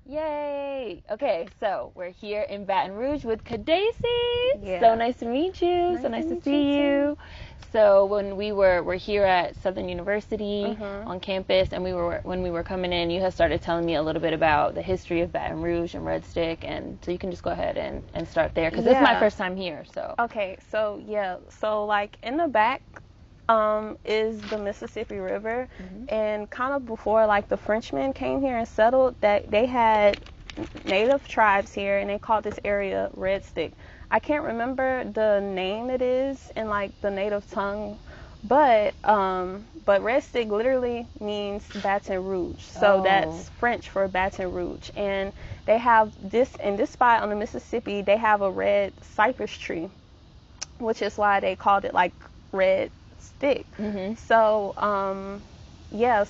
Yay! Okay, so we're here in Baton Rouge with Kadacey. Yeah. So nice to meet you. So nice to see you. So when we're here at Southern University on campus, and when we were coming in, you had started telling me a little bit about the history of Baton Rouge and Red Stick, and so you can just go ahead and start there because this is my first time here. So okay, so like in the back is the Mississippi River, and kind of before like the Frenchmen came here and settled, that they had native tribes here, and they called this area Red Stick. I can't remember the name it is in like the native tongue, but Red Stick literally means Baton Rouge, so that's French for Baton Rouge. And they have this in this spot on the Mississippi, they have a red cypress tree, which is why they called it like Red Stick. So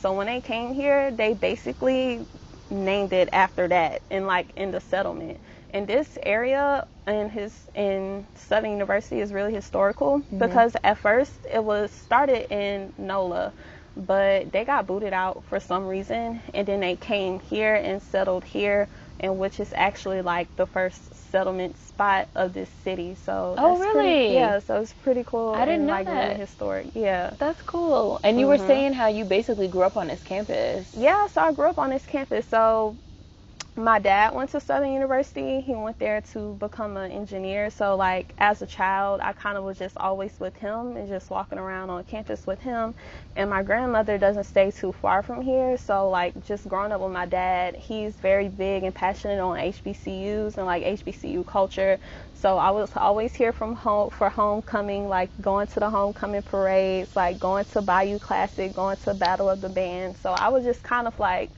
so when they came here, they basically named it after that, in the settlement. And this area in Southern University is really historical because at first it was started in NOLA, but they got booted out for some reason, and then they came here and settled here, and which is actually like the first settlement spot of this city. So that's really? so it's pretty cool. I didn't know like that. Really historic. Yeah, that's cool. And you were saying how you basically grew up on this campus. Yeah, so I grew up on this campus. So my dad went to Southern University. He went there to become an engineer. So like as a child, I kind of was just always with him and just walking around on campus with him. And my grandmother doesn't stay too far from here. So like just growing up with my dad, he's very big and passionate on HBCUs and like HBCU culture. So I was always here from home for homecoming, like going to the homecoming parades, like going to Bayou Classic, going to Battle of the Band. So I was just kind of like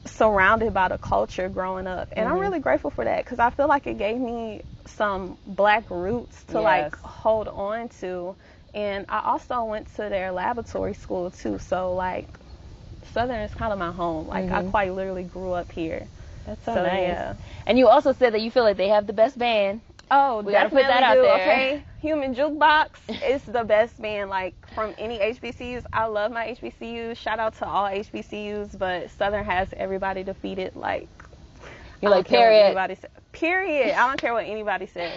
surrounded by the culture growing up, and I'm really grateful for that because I feel like it gave me some black roots to like hold on to. And I also went to their laboratory school too, so like Southern is kind of my home. Like I quite literally grew up here. That's so nice. Yeah. And you also said that you feel like they have the best band. Oh, we gotta put that out there. Okay, Human Jukebox is the best band, like from any HBCUs. I love my HBCUs. Shout out to all HBCUs, but Southern has everybody defeated. Like you're like period. Period. I don't care what anybody says.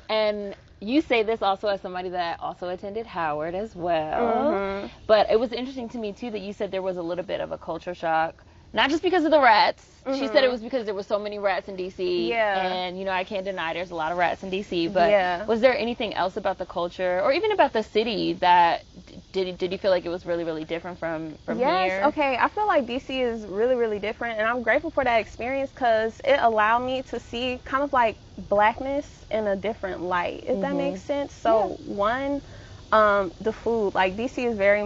And you say this also as somebody that also attended Howard as well. But it was interesting to me too that you said there was a little bit of a culture shock. Not just because of the rats. She said it was because there were so many rats in D.C. Yeah. And, you know, I can't deny there's a lot of rats in D.C. But was there anything else about the culture or even about the city that did you feel like it was really, really different from here? Yes. Okay. I feel like D.C. is really, really different. And I'm grateful for that experience because it allowed me to see kind of like blackness in a different light, if that makes sense. So one, the food, like D.C. is very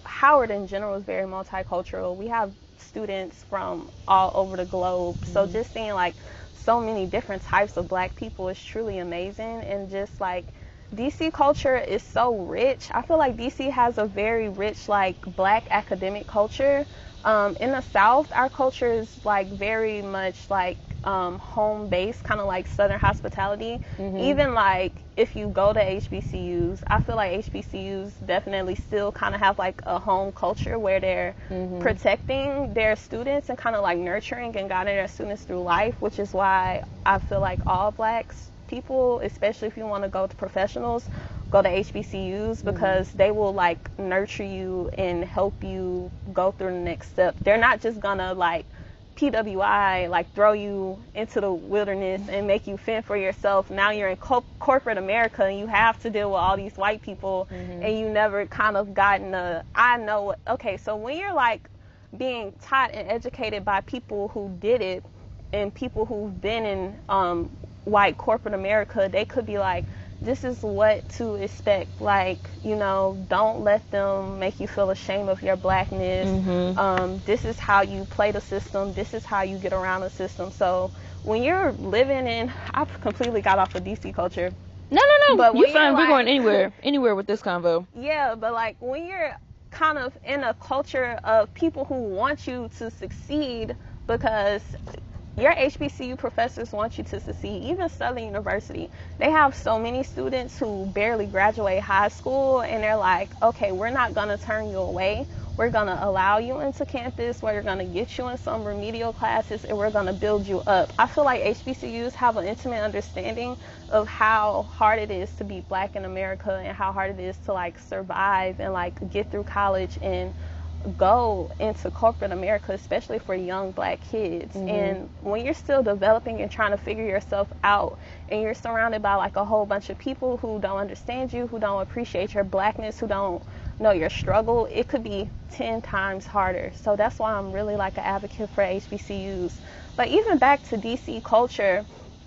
Howard in general is very multicultural. We have students from all over the globe, so just seeing like so many different types of black people is truly amazing. And just like DC culture is so rich. I feel like DC has a very rich like black academic culture. In the South, our culture is like very much like home based, kind of like Southern hospitality. Even like if you go to HBCUs, I feel like HBCUs definitely still kind of have like a home culture where they're protecting their students and kind of like nurturing and guiding their students through life, which is why I feel like all blacks people, especially if you want to go to professionals, go to HBCUs because they will like nurture you and help you go through the next step. They're not just gonna like PWI, like throw you into the wilderness and make you fend for yourself. Now you're in corporate America and you have to deal with all these white people and you never kind of gotten so when you're like being taught and educated by people who did it and people who've been in white corporate America, they could be like, this is what to expect. Like, you know, don't let them make you feel ashamed of your blackness. This is how you play the system. This is how you get around the system. So when you're living in, I completely got off of DC culture. No. But you're fine. We're going anywhere with this convo. Yeah, but like when you're kind of in a culture of people who want you to succeed because your HBCU professors want you to succeed. Even Southern University, they have so many students who barely graduate high school, and they're like, okay, we're not going to turn you away. we're going to allow you into campus, we're going to get you in some remedial classes, and we're going to build you up. I feel like HBCUs have an intimate understanding of how hard it is to be Black in America and how hard it is to like survive and like get through college and go into corporate America, especially for young Black kids. And when you're still developing and trying to figure yourself out, and you're surrounded by like a whole bunch of people who don't understand you, who don't appreciate your Blackness, who don't know your struggle, it could be 10 times harder. So that's why I'm really like an advocate for HBCUs. But even back to DC culture,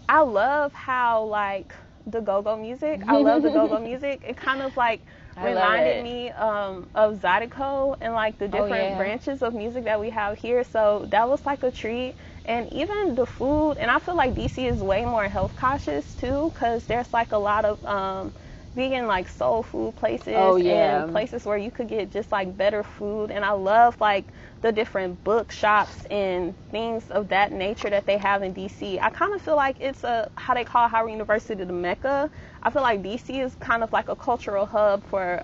I love how like the go-go music, I love the go-go music. It kind of like reminded me of Zydeco and like the different branches of music that we have here. So that was like a treat. And even the food, and I feel like DC is way more health cautious too, because there's like a lot of vegan like soul food places and places where you could get just like better food. And I love like the different bookshops and things of that nature that they have in DC. I kind of feel like it's how they call Howard University the Mecca. I feel like DC is kind of like a cultural hub for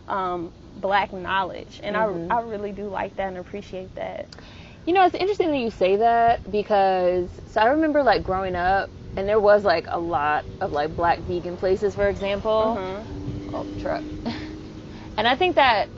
Black knowledge, and I really do like that and appreciate that. You know, it's interesting that you say that, because so I remember like growing up, and there was like a lot of like Black vegan places, for example. Oh, truck. And I think that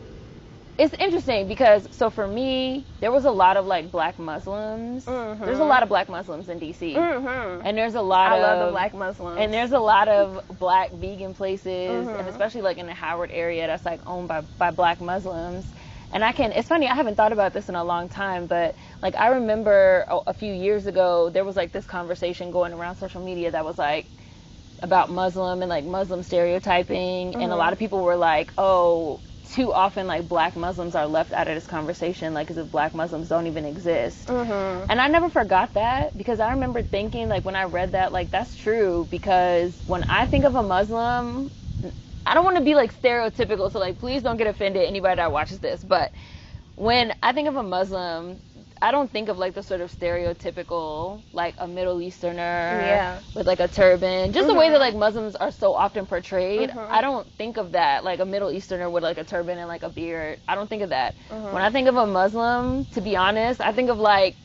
it's interesting because, so for me, there was a lot of like Black Muslims. There's a lot of Black Muslims in DC. And there's a lot I love the Black Muslims. And there's a lot of Black vegan places, and especially like in the Howard area that's like owned by Black Muslims. And it's funny, I haven't thought about this in a long time, but like I remember a few years ago, there was like this conversation going around social media that was like about Muslim and like Muslim stereotyping. And a lot of people were like, oh, too often like Black Muslims are left out of this conversation, like as if Black Muslims don't even exist. And I never forgot that, because I remember thinking like when I read that, like that's true, because when I think of a Muslim, I don't want to be like stereotypical, so like please don't get offended, anybody that watches this, but when I think of a Muslim, I don't think of like the sort of stereotypical like a Middle Easterner with like a turban, just the way that like Muslims are so often portrayed. I don't think of that, like a Middle Easterner with like a turban and like a beard. I don't think of that. When I think of a Muslim, to be honest, I think of like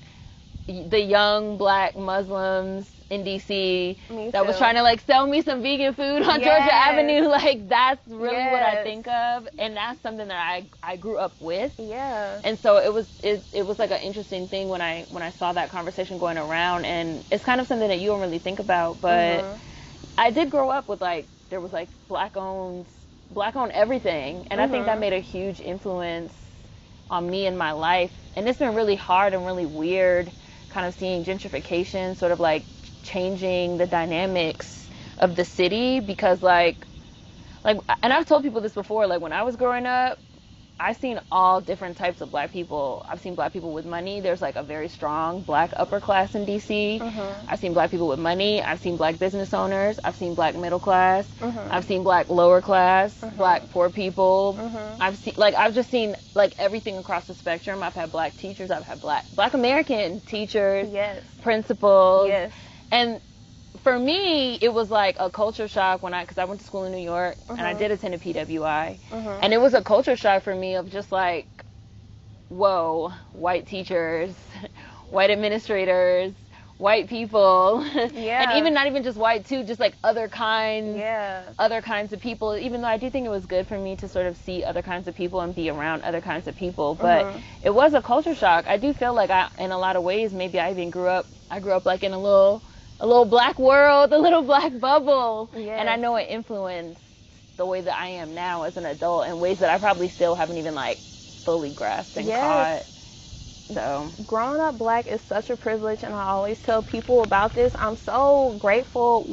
the young Black Muslims in DC that was trying to like sell me some vegan food on Georgia Avenue. Like that's really what I think of, and that's something that I grew up with. And so it was like an interesting thing when I saw that conversation going around, and it's kind of something that you don't really think about, but I did grow up with like there was like black owned everything, and I think that made a huge influence on me in my life. And it's been really hard and really weird kind of seeing gentrification sort of like changing the dynamics of the city, because like and I've told people this before, like when I was growing up, I've seen all different types of Black people. I've seen Black people with money. There's like a very strong Black upper class in DC. I've seen Black people with money. I've seen Black business owners. I've seen Black middle class. I've seen Black lower class, Black poor people. I've just seen like everything across the spectrum. I've had Black teachers. I've had Black American teachers, principals. And for me, it was like a culture shock because I went to school in New York, and I did attend a PWI, and it was a culture shock for me of just like, whoa, white teachers, white administrators, white people, and even not even just white too, just like other kinds of people. Even though I do think it was good for me to sort of see other kinds of people and be around other kinds of people, but it was a culture shock. I do feel like in a lot of ways, maybe I grew up like in a little Black world, a little Black bubble. And I know it influenced the way that I am now as an adult in ways that I probably still haven't even like fully grasped and caught. So growing up Black is such a privilege, and I always tell people about this. I'm so grateful.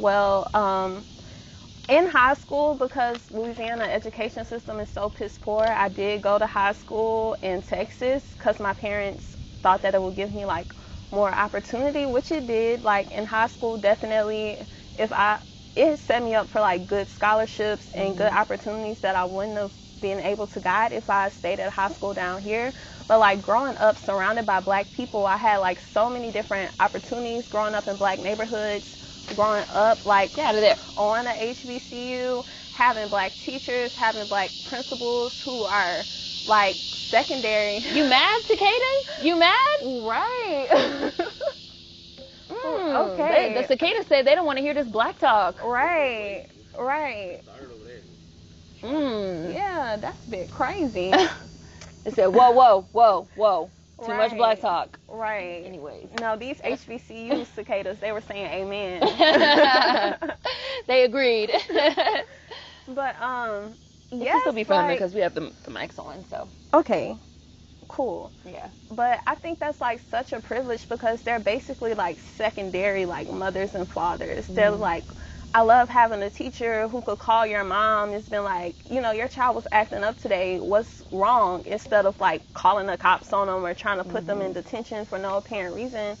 In high school, because Louisiana education system is so piss poor, I did go to high school in Texas because my parents thought that it would give me like more opportunity, which it did. Like in high school, definitely it set me up for like good scholarships and good opportunities that I wouldn't have been able to get if I stayed at high school down here. But like growing up surrounded by Black people, I had like so many different opportunities growing up in Black neighborhoods, growing up like on a HBCU, having Black teachers, having Black principals who are like secondary. You mad, cicadas? You mad? Right. Okay. The cicadas say they don't want to hear this black talk. Right. Yeah, that's a bit crazy. They said, whoa. Too much black talk. Right. Anyways. No, these HBCU cicadas, they were saying amen. They agreed. But, It can still be fun because we have the mics on, so. Okay. Cool. Yeah. But I think that's like such a privilege because they're basically like secondary, like mothers and fathers. Mm-hmm. They're like, I love having a teacher who could call your mom. It's been like, your child was acting up today. What's wrong? Instead of like calling the cops on them or trying to put them in detention for no apparent reason.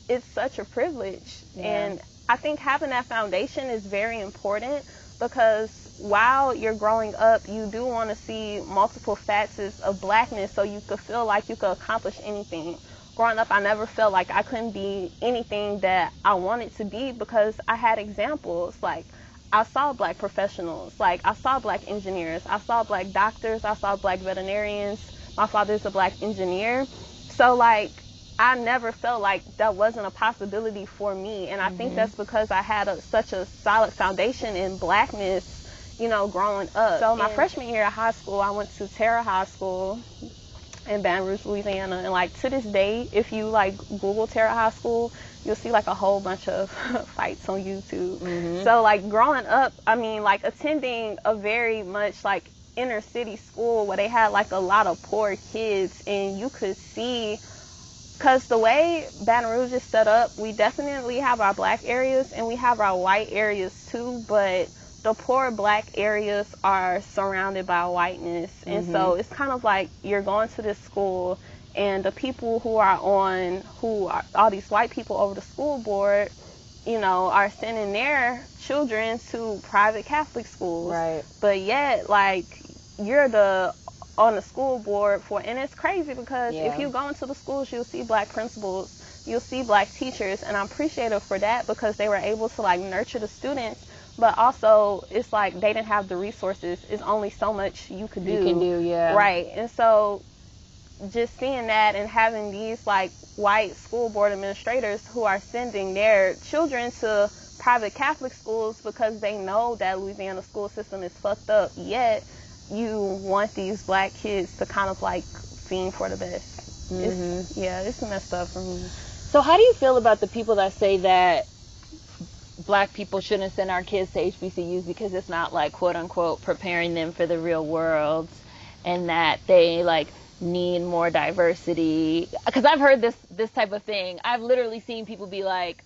It's such a privilege. Yeah. And I think having that foundation is very important because while you're growing up, you do want to see multiple facets of blackness so you could feel like you could accomplish anything. Growing up, I never felt like I couldn't be anything that I wanted to be because I had examples. Like, I saw black professionals. Like, I saw black engineers. I saw black doctors. I saw black veterinarians. My father's a black engineer. So, like, I never felt like that wasn't a possibility for me. And I think that's because I had such a solid foundation in blackness, growing up. So my freshman year of high school, I went to Terra High School in Baton Rouge, Louisiana. And, like, to this day, if you, like, Google Terra High School, you'll see, like, a whole bunch of fights on YouTube. Mm-hmm. So, like, growing up, I mean, like, attending a very much, like, inner city school where they had, like, a lot of poor kids. And you could see, because the way Baton Rouge is set up, we definitely have our black areas and we have our white areas, too. But the poor black areas are surrounded by whiteness. And so it's kind of like you're going to this school and the people who are all these white people over the school board, are sending their children to private Catholic schools. Right. But yet, like, you're on the school board and it's crazy because if you go into the schools, you'll see black principals, you'll see black teachers, and I'm appreciative for that because they were able to, like, nurture the students. But also, it's like they didn't have the resources. It's only so much you could do. You can do, yeah. Right. And so just seeing that and having these, like, white school board administrators who are sending their children to private Catholic schools because they know that Louisiana school system is fucked up, yet you want these black kids to kind of, like, fiend for the best. Mm-hmm. It's messed up for me. So how do you feel about the people that say that black people shouldn't send our kids to HBCUs because it's not, like, quote unquote preparing them for the real world, and that they, like, need more diversity? Because I've heard this type of thing. I've literally seen people be like,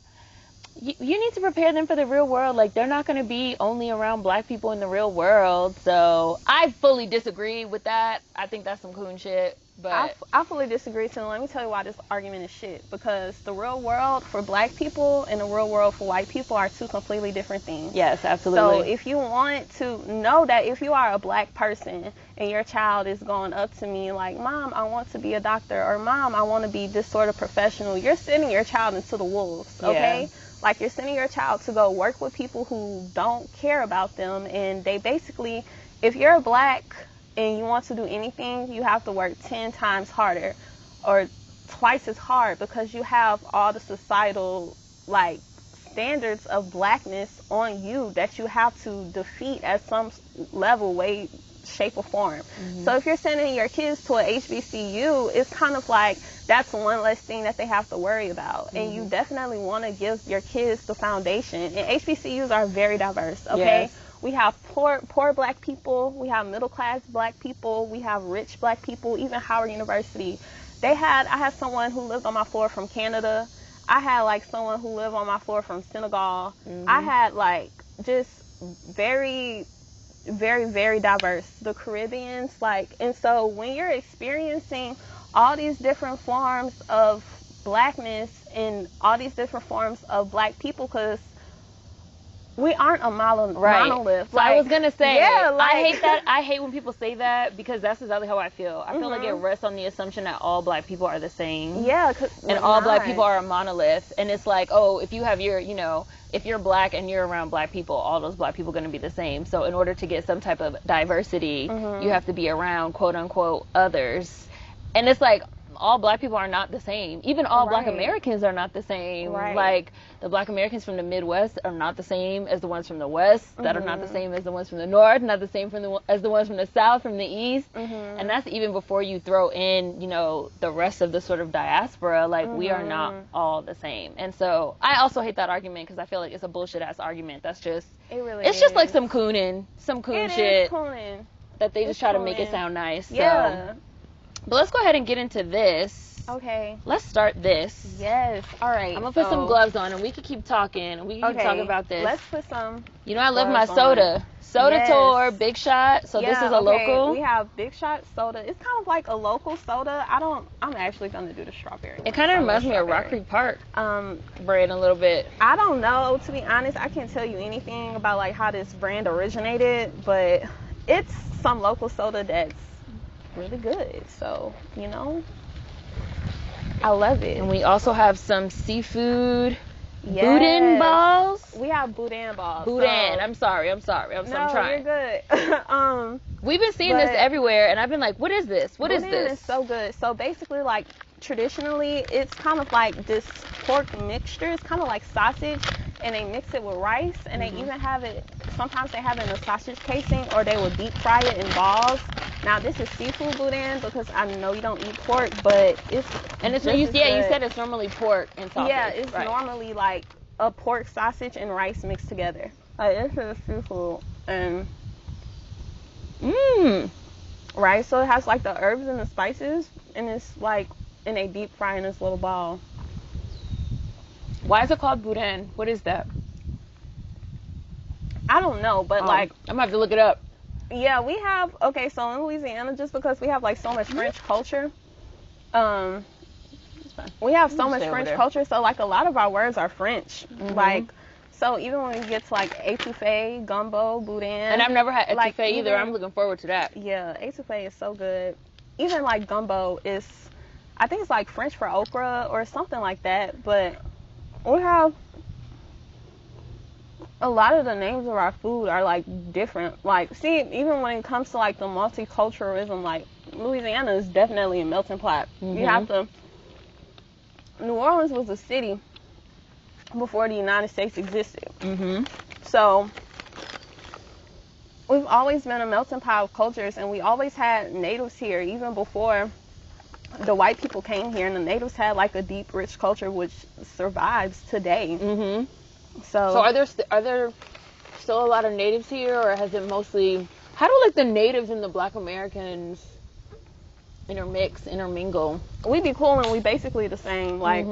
you need to prepare them for the real world. Like, they're not going to be only around black people in the real world. So I fully disagree with that. I think that's some coon shit. But I fully disagree too. Let me tell you why this argument is shit. Because the real world for black people and the real world for white people are two completely different things. Yes, absolutely. So if you want to know that, if you are a black person and your child is going up to me like, Mom, I want to be a doctor, or Mom, I want to be this sort of professional, you're sending your child into the wolves, okay? Yeah. Like, you're sending your child to go work with people who don't care about them, and they basically, if you're black and you want to do anything, you have to work 10 times harder or twice as hard because you have all the societal, like, standards of blackness on you that you have to defeat at some level, way, shape, or form. Mm-hmm. So if you're sending your kids to a HBCU, it's kind of like that's one less thing that they have to worry about. Mm-hmm. And you definitely want to give your kids the foundation. And HBCUs are very diverse, okay? Yes. We have poor black people, we have middle class black people, we have rich black people, even Howard University. I had someone who lived on my floor from Canada. I had, like, someone who lived on my floor from Senegal. Mm-hmm. I had, like, just very, very, very diverse. The Caribbeans, like, and so when you're experiencing all these different forms of blackness and all these different forms of black people, because we aren't a monolith. So I was gonna say, yeah, like, I hate that. I hate when people say that, because that's exactly how I feel. I feel like it rests on the assumption that all black people are the same. Yeah, and all black people are a monolith. And it's like, oh, if you have your, if you're black and you're around black people, all those black people are gonna be the same. So in order to get some type of diversity, you have to be around quote unquote others. And it's like, all black people are not the same. Even all black Americans are not the same. Like, the black Americans from the Midwest are not the same as the ones from the West, that are not the same as the ones from the North, not the same as the ones from the South, from the East. And that's even before you throw in, the rest of the sort of diaspora. Like, we are not all the same. And so I also hate that argument, because I feel like it's a bullshit ass argument. That's just, it's just like some coon shit that they just try to make it sound nice. Yeah. So. But let's go ahead and get into this. Okay. Let's start this. Yes. All right. I'm going to put some gloves on, and we can keep talking, and we can keep talking about this. Let's put some I love my soda. Soda Tour, Big Shot. So this is a local. We have Big Shot soda. It's kind of like a local soda. I'm actually going to do the strawberry. It kind of reminds me of Rock Creek Park brand a little bit. I don't know, to be honest. I can't tell you anything about, like, how this brand originated, but it's some local soda that's really good. So, I love it. And we also have some seafood boudin balls. We have boudin balls. Boudin. I'm sorry. I'm trying. You're good. We've been seeing this everywhere, and I've been like, what is this? What is this? Boudin is so good. So basically, like, traditionally, it's kind of like this pork mixture. It's kind of like sausage, and they mix it with rice, and they even have it, sometimes they have it in a sausage casing, or they will deep fry it in balls. Now, this is seafood boudin, because I know you don't eat pork, but it's you said it's normally pork and sausage. Yeah, it's normally like a pork, sausage, and rice mixed together. Like, this is seafood, and right, so it has like the herbs and the spices, and it's like, and they deep fry in this little ball. Why is it called boudin? What is that? I don't know, but like, I'm gonna have to look it up. Yeah, we have, so in Louisiana, just because we have like so much French culture, we have so much French culture, so like a lot of our words are French. Like, so even when we get to like etouffee, gumbo, boudin. And I've never had etouffee either. I'm looking forward to that. Yeah, etouffee is so good. Even like gumbo is, I think it's like French for okra or something like that, but we have, a lot of the names of our food are like different. Like, see, even when it comes to like the multiculturalism, like Louisiana is definitely a melting pot. You have to, New Orleans was a city before the United States existed. So we've always been a melting pot of cultures, and we always had natives here, even before the white people came here, and the natives had like a deep, rich culture which survives today. So are there still a lot of natives here, or has it mostly, how do like the natives and the black Americans intermingle? We be cool, and we basically the same. Like,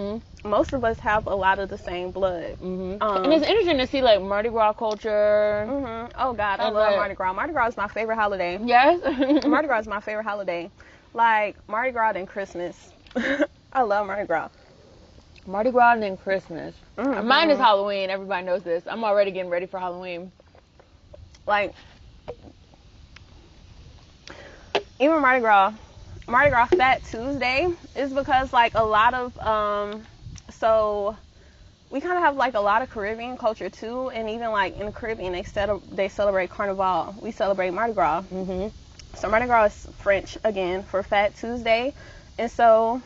most of us have a lot of the same blood. And it's interesting to see like Mardi Gras culture. Oh God, I love Mardi Gras. Mardi Gras is my favorite holiday. Yes. Mardi Gras is my favorite holiday. Like, Mardi Gras and Christmas. I love Mardi Gras. Mardi Gras and then Christmas. Mine is Halloween. Everybody knows this. I'm already getting ready for Halloween. Like, even Mardi Gras Fat Tuesday is because like a lot of so we kind of have like a lot of Caribbean culture too, and even like in the Caribbean they celebrate Carnival. We celebrate Mardi Gras. So Mardi Gras is French again for Fat Tuesday, and so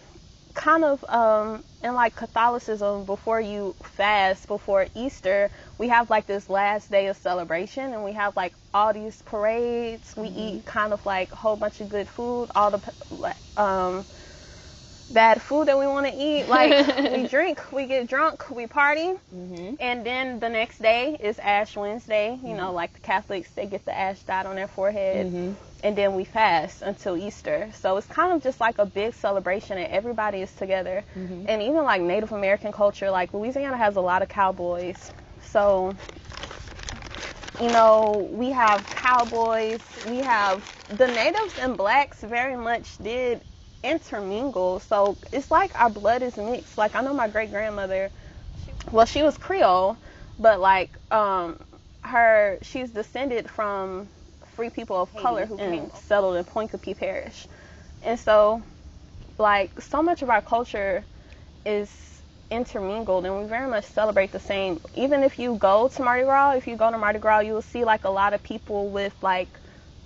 kind of in like Catholicism, before you fast before Easter, we have like this last day of celebration, and we have like all these parades. We eat kind of like a whole bunch of good food, all the bad food that we want to eat. Like, we drink, we get drunk, we party, and then the next day is Ash Wednesday. You know, like the Catholics, they get the ash dot on their forehead. And then we fast until Easter. So it's kind of just like a big celebration, and everybody is together. And even like Native American culture, like Louisiana has a lot of cowboys. So, you know, we have cowboys, we have the natives and blacks very much did intermingle. So it's like our blood is mixed. Like, I know my great grandmother, well, she was Creole, but like she's descended from free people of color who came settled in Poincapie Parish. And so, like, so much of our culture is intermingled, and we very much celebrate the same. Even if you go to Mardi Gras, you will see, like, a lot of people with, like,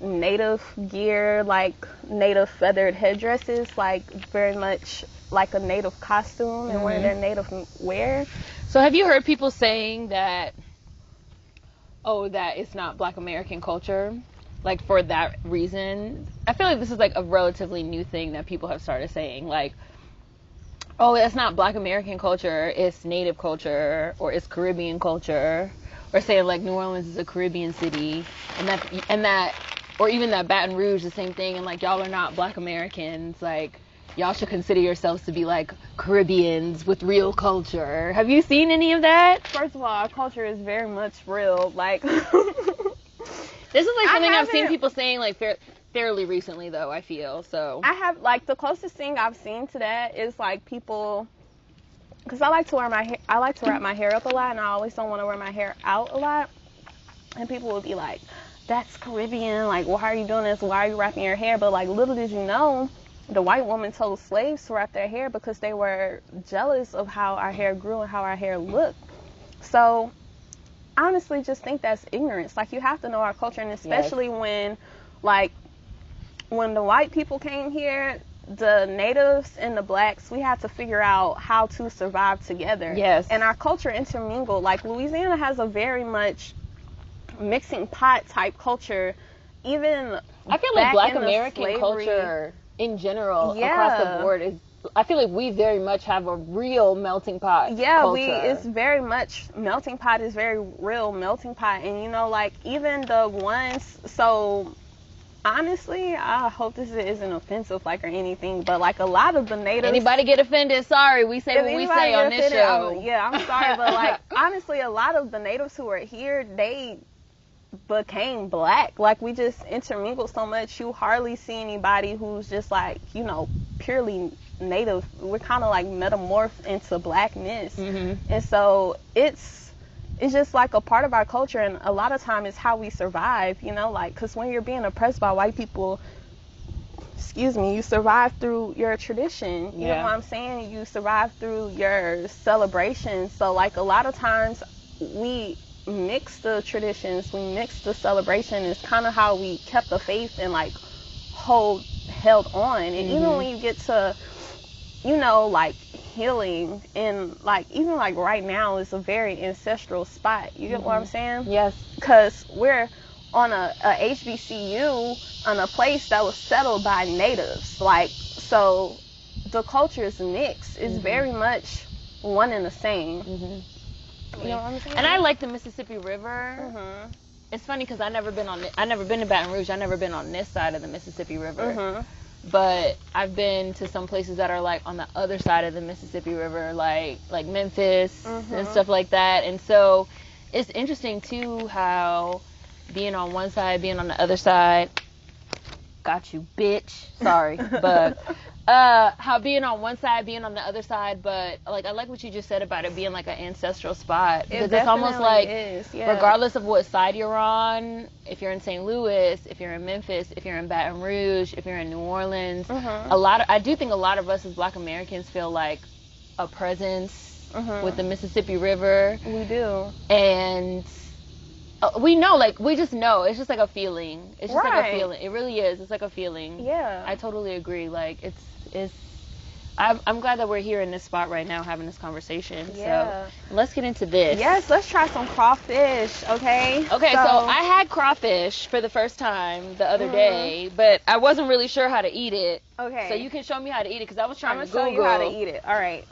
native gear, like native feathered headdresses, like very much like a native costume and wearing their native wear. So have you heard people saying that, that it's not Black American culture, like for that reason? I feel like this is like a relatively new thing that people have started saying, like, oh, it's not Black American culture, it's Native culture, or it's Caribbean culture, or saying like New Orleans is a Caribbean city, and that or even that Baton Rouge, the same thing, and like, y'all are not Black Americans, like, y'all should consider yourselves to be like Caribbeans with real culture. Have you seen any of that? First of all, our culture is very much real. Like, this is like something I've seen people saying like fairly recently, though, I feel. So I have, like, the closest thing I've seen to that is like people, because I like to wear my hair, I like to wrap my hair up a lot, and I always don't want to wear my hair out a lot, and people will be like, that's Caribbean, like, why are you doing this? Why are you wrapping your hair? But, like, little did you know, the white woman told slaves to wrap their hair because they were jealous of how our hair grew and how our hair looked. So, I honestly just think that's ignorance. Like, you have to know our culture, and especially when, like, when the white people came here, the natives and the blacks, we had to figure out how to survive together. Yes. And our culture intermingled. Like, Louisiana has a very much mixing pot type culture. Even I feel like Black American culture in general across the board is, I feel like we very much have a real melting pot culture. It's very much melting pot, is very real melting pot. And you know, like, even the ones, so honestly, I hope this isn't offensive, like, or anything, but like a lot of the natives, anybody get offended, sorry, we say what we say on this show. I'm sorry, but like, honestly, a lot of the natives who are here, they became black. Like, we just intermingled so much, you hardly see anybody who's just like, you know, purely native. We're kind of like metamorphed into blackness. And so it's just like a part of our culture, and a lot of time it's how we survive, you know, like, because when you're being oppressed by white people, you survive through your tradition, you know what I'm saying, you survive through your celebrations. So, like, a lot of times we mix the traditions, we mix the celebration. Is kind of how we kept the faith and like held on. And even when you get to, you know, like, healing, and like, even like right now is a very ancestral spot, you get what I'm saying? Yes. Because we're on a HBCU on a place that was settled by natives, like, so the culture is mixed. It's very much one and the same. You know what I'm saying? And I like the Mississippi River. It's funny because I never been to Baton Rouge. I never been on this side of the Mississippi River. But I've been to some places that are like on the other side of the Mississippi River, like Memphis and stuff like that. And so it's interesting too how being on one side, being on the other side, got you, bitch. Sorry, but how being on one side, being on the other side, but like, I like what you just said about it being like an ancestral spot, because it's almost like regardless of what side you're on, if you're in St. Louis, if you're in Memphis, if you're in Baton Rouge, if you're in New Orleans, I do think a lot of us as Black Americans feel like a presence with the Mississippi River. We do. And we know, like, we just know. It's just like a feeling. It's just like a feeling. It really is. It's like a feeling. Yeah. I totally agree. Like, I'm glad that we're here in this spot right now having this conversation. Yeah. So let's get into this. Yes, let's try some crawfish, okay? Okay, so I had crawfish for the first time the other day, but I wasn't really sure how to eat it. Okay. So you can show me how to eat it, because I was trying to Google. I'm going to show you how to eat it. All right.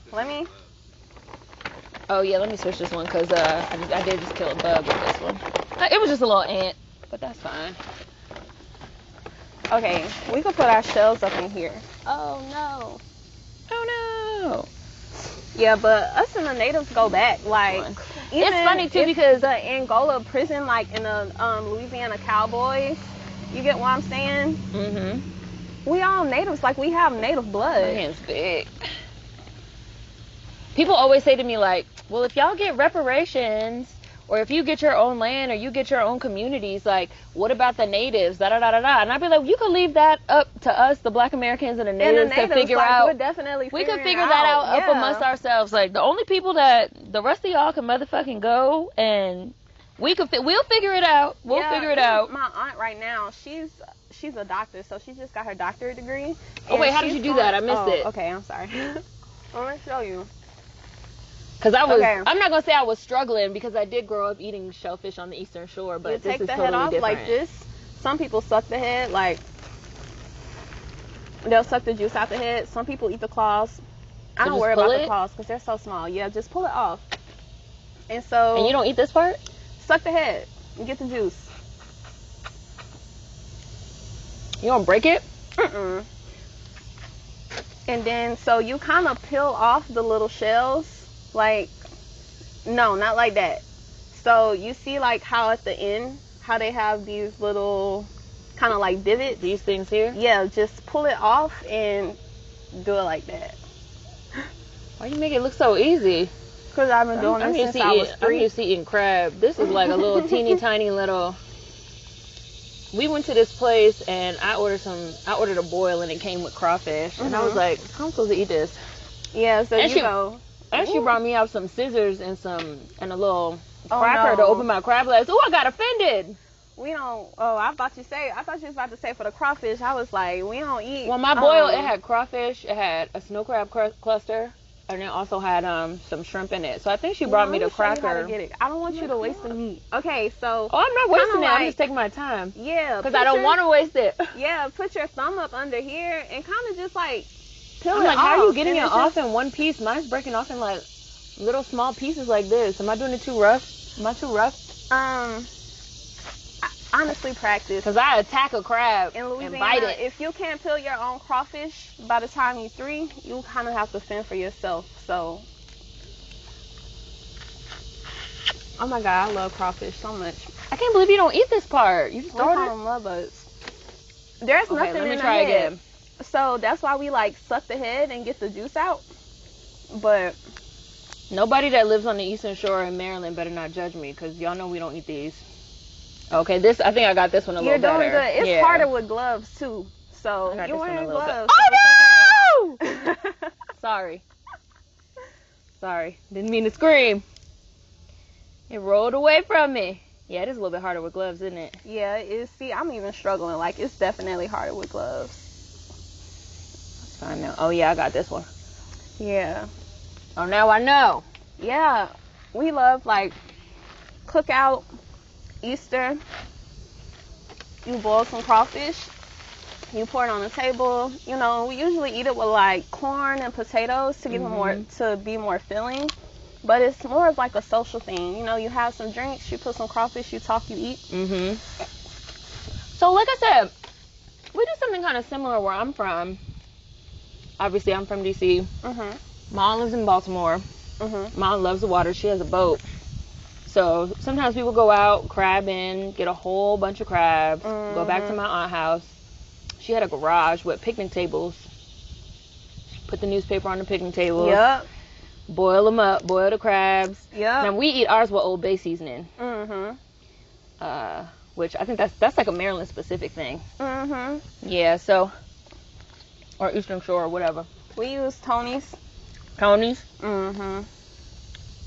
Oh, yeah, let me switch this one, because I did just kill a bug with this one. It was just a little ant, but that's fine. Okay, we could put our shells up in here. Oh, no. Oh, no. Yeah, but us and the natives go back. Like, it's funny, too, because the Angola prison, like, in the Louisiana Cowboys, you get what I'm saying? We all natives. Like, we have native blood. My hand's big. People always say to me, like, well, if y'all get reparations, Or if you get your own land or you get your own communities, like, what about the natives? Da da da da da. And I'd be like, you can leave that up to us, the Black Americans and the natives, to figure like, out. We can figure that out up amongst ourselves. Like, the only people that the rest of y'all can motherfucking go, and we'll figure it out. We'll figure it out. My aunt right now, she's a doctor, so she just got her doctorate degree. Oh wait, how did you do that? I missed it. Okay, I'm sorry. I'm gonna show you. Because I'm not going to say I was struggling, because I did grow up eating shellfish on the Eastern Shore, but this is totally different. You take the head off like this. Some people suck the head, like, they'll suck the juice out the head. Some people eat the claws. I don't worry about the claws, because they're so small. Yeah, just pull it off. And you don't eat this part? Suck the head and get the juice. You don't break it? Mm-mm. And then, so you kind of peel off the little shells. Like, no, not like that. So you see, like, how at the end, how they have these little kind of like divots? These things here? Yeah, just pull it off and do it like that. Why you make it look so easy? Because I've been doing this since I was 3. I'm used to eating crab. This is like a little teeny tiny little. We went to this place and I ordered a boil and it came with crawfish. And I was like, how am I supposed to eat this? Yeah, so you go. And she brought me out some scissors and a little cracker to open my crab legs. Oh, I got offended. We don't. Oh, I thought you was about to say for the crawfish. I was like, we don't eat. Well, my boil, it had crawfish, it had a snow crab cluster, and it also had some shrimp in it. So I think she brought me the cracker. Show you how to get it. I don't want you to waste the meat. Okay, so. Oh, I'm not wasting it. I'm just taking my time. Yeah. Because I don't want to waste it. Yeah, put your thumb up under here and kind of just like. Peel it like, off. How are you getting it off in one piece? Mine's breaking off in like little small pieces like this. Am I doing it too rough? Am I too rough? Honestly, practice. Because I attack a crab in Louisiana, and bite it. If you can't peel your own crawfish by the time you're 3, you kind of have to fend for yourself. So, oh my God, I love crawfish so much. I can't believe you don't eat this part. You just started. I love bugs. There's nothing let me in try the head. again. So that's why we like suck the head and get the juice out. But nobody that lives on the Eastern Shore in Maryland better not judge me, because y'all know we don't eat these. Okay, I think I got this one a little better. You're doing good. It's harder with gloves too. So you're wearing gloves. Oh no! Sorry. Didn't mean to scream. It rolled away from me. Yeah, it is a little bit harder with gloves, isn't it? Yeah, it is. See, I'm even struggling. Like, it's definitely harder with gloves. That's fine now. Oh yeah, I got this one. Yeah. Oh, now I know. Yeah, we love like cookout, Easter. You boil some crawfish. You pour it on the table. You know, we usually eat it with like corn and potatoes to give it to be more filling. But it's more of like a social thing. You know, you have some drinks, you put some crawfish, you talk, you eat. So like I said, we do something kind of similar where I'm from. Obviously, I'm from D.C. Mom lives in Baltimore. Mom loves the water. She has a boat. So sometimes people go out crabbing, get a whole bunch of crabs, go back to my aunt's house. She had a garage with picnic tables. Put the newspaper on the picnic table. Yep. Boil them up. Boil the crabs. Yep. Now we eat ours with Old Bay seasoning. Which I think that's like a Maryland specific thing. Yeah. So, or Eastern Shore or whatever. We use Tony's. Tony's.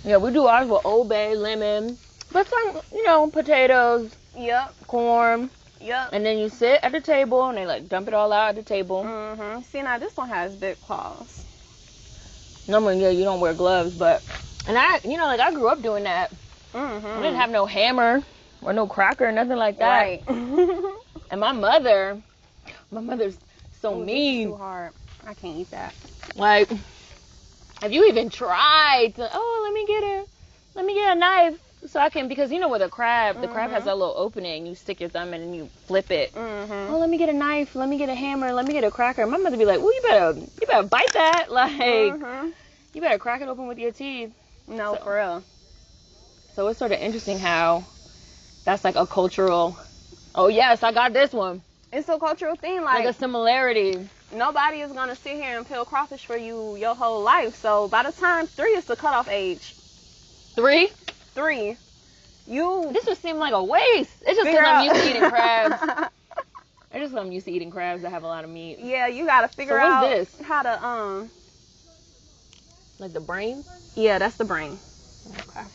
Yeah, we do ours with Old Bay, lemon, but some, potatoes. Yep. Corn. Yep. And then you sit at the table and they like dump it all out at the table. See, now this one has big claws. Normally, yeah, you don't wear gloves, and I grew up doing that. I didn't have no hammer or no cracker or nothing like that. Right. And my mother's so mean. Too hard. I can't eat that. Like, have you even tried to? Oh, let me get a knife so I can, because with a crab, the crab has that little opening. You stick your thumb in and you flip it. Oh, let me get a knife. Let me get a hammer. Let me get a cracker. My mother be like, well, you better bite that. Like, you better crack it open with your teeth. No, for real. So it's sort of interesting how that's like a cultural. Oh yes, I got this one. It's a cultural thing, like a similarity. Nobody is gonna sit here and peel crawfish for you your whole life. So by the time 3 is the cutoff age. 3? 3. This would seem like a waste. It's just because I'm used to eating crabs. I just I'm used to eating crabs that have a lot of meat. Yeah, you gotta figure out how to like the brain? Yeah, that's the brain. Okay.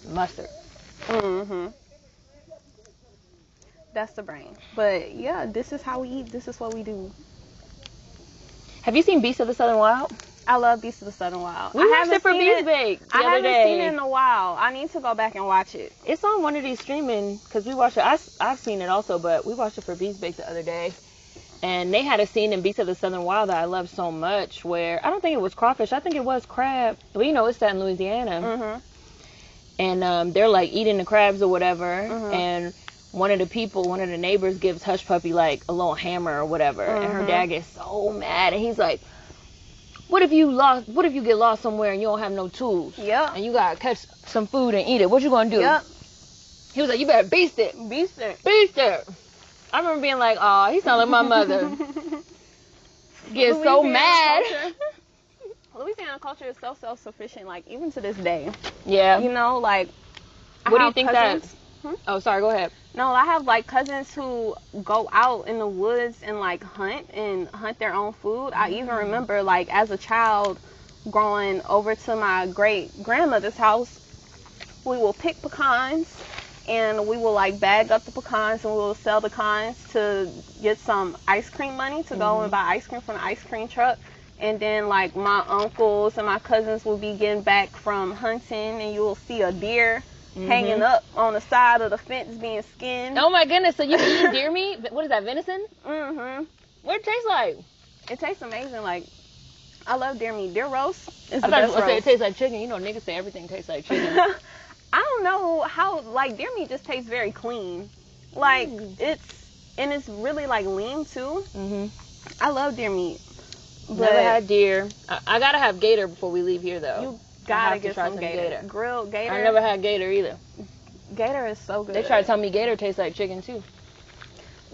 Mustard. That's the brain. But yeah, this is how we eat. This is what we do. Have you seen Beasts of the Southern Wild? I love Beasts of the Southern Wild. We watched it for Beast Bake the other day. I haven't seen it in a while. I need to go back and watch it. It's on one of these streaming, because we watched it. I've seen it also, but we watched it for Beast Bake the other day. And they had a scene in Beasts of the Southern Wild that I love so much where, I don't think it was crawfish, I think it was crab. But you know, it's that in Louisiana. And they're like eating the crabs or whatever. And one of the neighbors gives Hush Puppy like a little hammer or whatever. And her dad gets so mad. And he's like, what if you get lost somewhere and you don't have no tools? Yeah. And you gotta catch some food and eat it. What you gonna do? Yep. He was like, you better beast it. Beast it. Beast it. I remember being like, oh, he sound like my mother. Get so mad. Louisiana culture is so self-sufficient, like, even to this day. Yeah. You know, like, what do you think that's... Oh, sorry, go ahead. No, I have, like, cousins who go out in the woods and, like, hunt their own food. I even remember, like, as a child going over to my great-grandmother's house, we will pick pecans, and we will, like, bag up the pecans, and we will sell the pecans to get some ice cream money to go and buy ice cream from the ice cream truck. And then, like, my uncles and my cousins will be getting back from hunting, and you will see a deer hanging up on the side of the fence being skinned. Oh, my goodness. So you eat deer meat? What is that, venison? What it taste like? It tastes amazing. Like, I love deer meat. Deer roast is the best roast. I thought you were going to say it tastes like chicken. You know, niggas say everything tastes like chicken. I don't know how, like, deer meat just tastes very clean. Like, it's really, like, lean, too. I love deer meat. Never had deer. I gotta have gator before we leave here, though. You gotta get some gator. Grilled gator. I never had gator either. Gator is so good. They try to tell me gator tastes like chicken, too.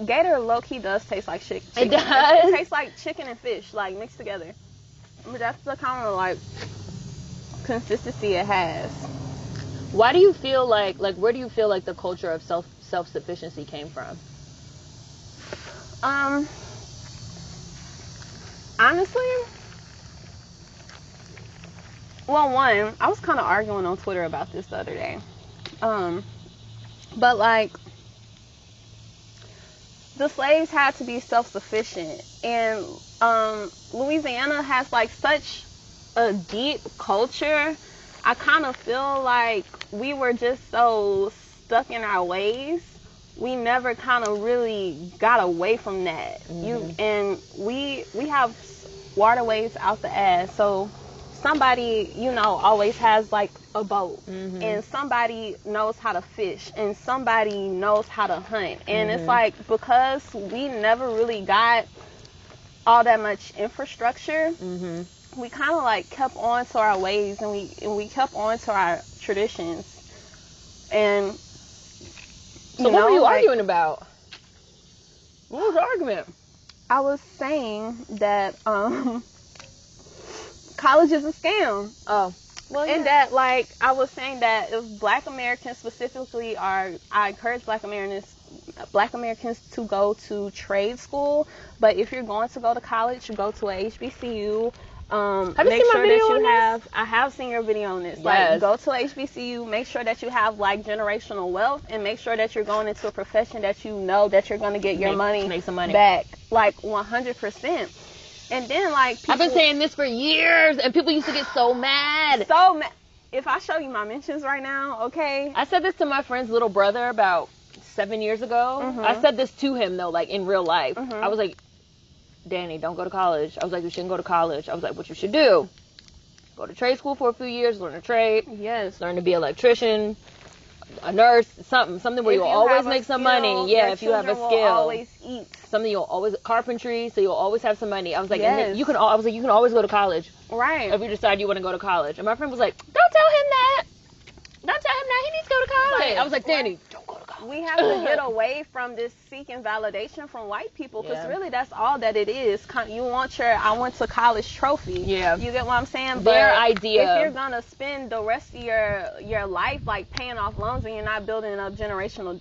Gator low-key does taste like chicken. It does? It tastes like chicken and fish, like, mixed together. But that's the kind of, like, consistency it has. Why do you feel like where do you feel like the culture of self-sufficiency came from? Honestly, well, one, I was kind of arguing on Twitter about this the other day. But, like, the slaves had to be self-sufficient. And Louisiana has, like, such a deep culture. I kind of feel like we were just so stuck in our ways. We never kind of really got away from that. We have waterways out the ass. So somebody, you know, always has like a boat, and somebody knows how to fish, and somebody knows how to hunt. And it's like, because we never really got all that much infrastructure, we kind of like kept on to our ways, and we kept on to our traditions. And so what were you arguing about? What was the argument? I was saying that college is a scam. Oh. Well, yeah. And that, like, I was saying that if Black Americans specifically I encourage Black Americans to go to trade school. But if you're going to go to college, go to a HBCU. Have you seen my video on this? I have seen your video on this. Yes. Like, go to HBCU, make sure that you have like generational wealth, and make sure that you're going into a profession that you know that you're going to get your make some money back, like 100%. And then, like, people, I've been saying this for years, and people used to get so mad. If I show you my mentions right now, okay? I said this to my friend's little brother about 7 years ago. I said this to him, though, like, in real life. I was like, Danny, don't go to college. I was like, you shouldn't go to college. I was like, what you should do, go to trade school for a few years, learn a trade. Yes. Learn to be an electrician, a nurse, something where you'll always make some money. Yeah, if you have a skill. Will always eat. Something you'll always, carpentry, so you'll always have some money. I was like, yes. And then I was like, you can always go to college. Right. If you decide you want to go to college. And my friend was like, don't tell him that. Don't tell him that. He needs to go to college. Right. I was like, Danny, don't go to college. we have to get away from this seeking validation from white people, because really that's all that it is. You want your I went to college trophy. Yeah. You get what I'm saying? Their but idea. If you're gonna spend the rest of your life like paying off loans and you're not building up generational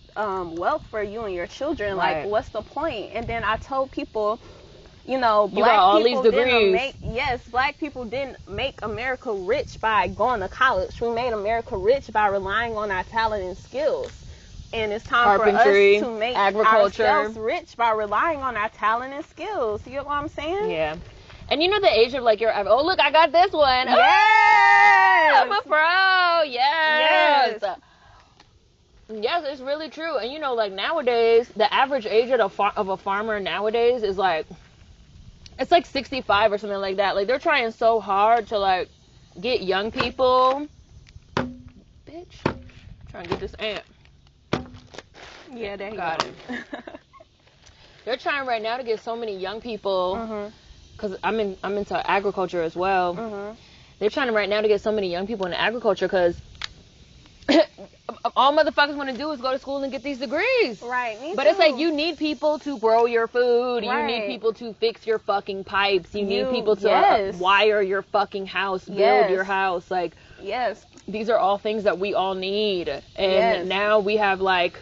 wealth for you and your children, right. like what's the point? And then I told people, you know, black people didn't make America rich by going to college. We made America rich by relying on our talent and skills. And it's time for us to make ourselves rich by relying on our talent and skills. You get what I'm saying? Yeah. And you know the age of like oh look, I got this one. Yes! I'm a pro. Yes. Yes, it's really true. And you know, like nowadays, the average age of a farmer nowadays is like, it's like 65 or something like that. Like they're trying so hard to like get young people. Bitch, trying to get this ant. Yeah, there you got go. it. They're trying right now to get so many young people, because I'm into agriculture as well. They're trying right now to get so many young people into agriculture because all motherfuckers want to do is go to school and get these degrees. Right, me But too. it's like you need people to grow your food. Right. You need people to fix your fucking pipes. You need people to wire your fucking house, build your house. Like, these are all things that we all need. And now we have like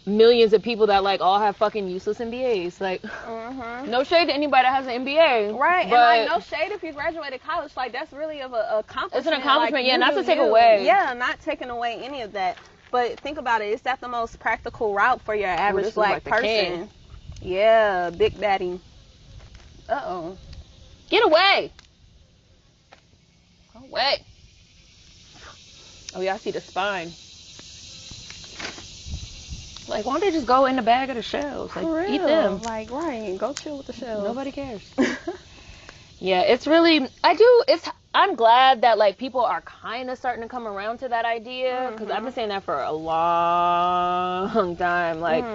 millions of people that like all have fucking useless MBAs. Like, no shade to anybody that has an MBA. Right, but, and like no shade if you graduated college. Like that's really of a accomplishment. It's an accomplishment, like, not to take away. Yeah, not taking away any of that. But think about it. Is that the most practical route for your average black person? Yeah, Big Daddy. Uh-oh. Get away. Go away. Oh, yeah, I see the spine. Like, why don't they just go in the bag of the shells? Like, eat them. Like, right. Go chill with the shells. Nobody cares. Yeah, it's really, I'm glad that, like, people are kind of starting to come around to that idea, because I've been saying that for a long time. Like,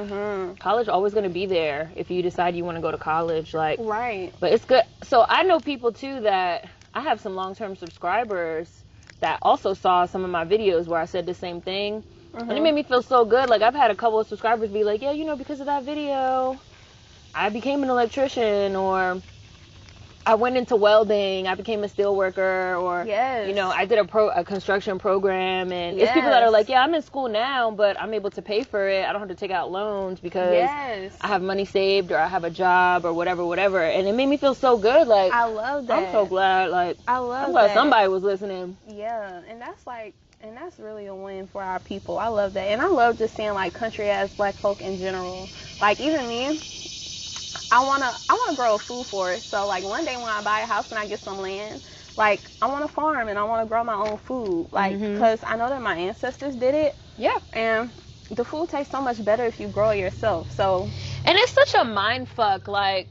college always going to be there if you decide you want to go to college. Like, right. But it's good. So I know people, too, that I have some long-term subscribers that also saw some of my videos where I said the same thing. And it made me feel so good. Like, I've had a couple of subscribers be like, yeah, you know, because of that video, I became an electrician, or I went into welding, I became a steel worker, or, you know, I did a construction program. And it's people that are like, yeah, I'm in school now, but I'm able to pay for it. I don't have to take out loans because I have money saved, or I have a job, or whatever. And it made me feel so good. Like, I love that. I'm so glad. Like, I'm glad that somebody was listening. Yeah, and that's like, and that's really a win for our people. I love that. And I love just seeing like country as black folk in general. Like even me, I wanna grow a food forest. So like one day when I buy a house and I get some land, like I wanna farm and I wanna grow my own food. Like, cause I know that my ancestors did it. Yeah. And the food tastes so much better if you grow it yourself. So. And it's such a mind fuck. Like,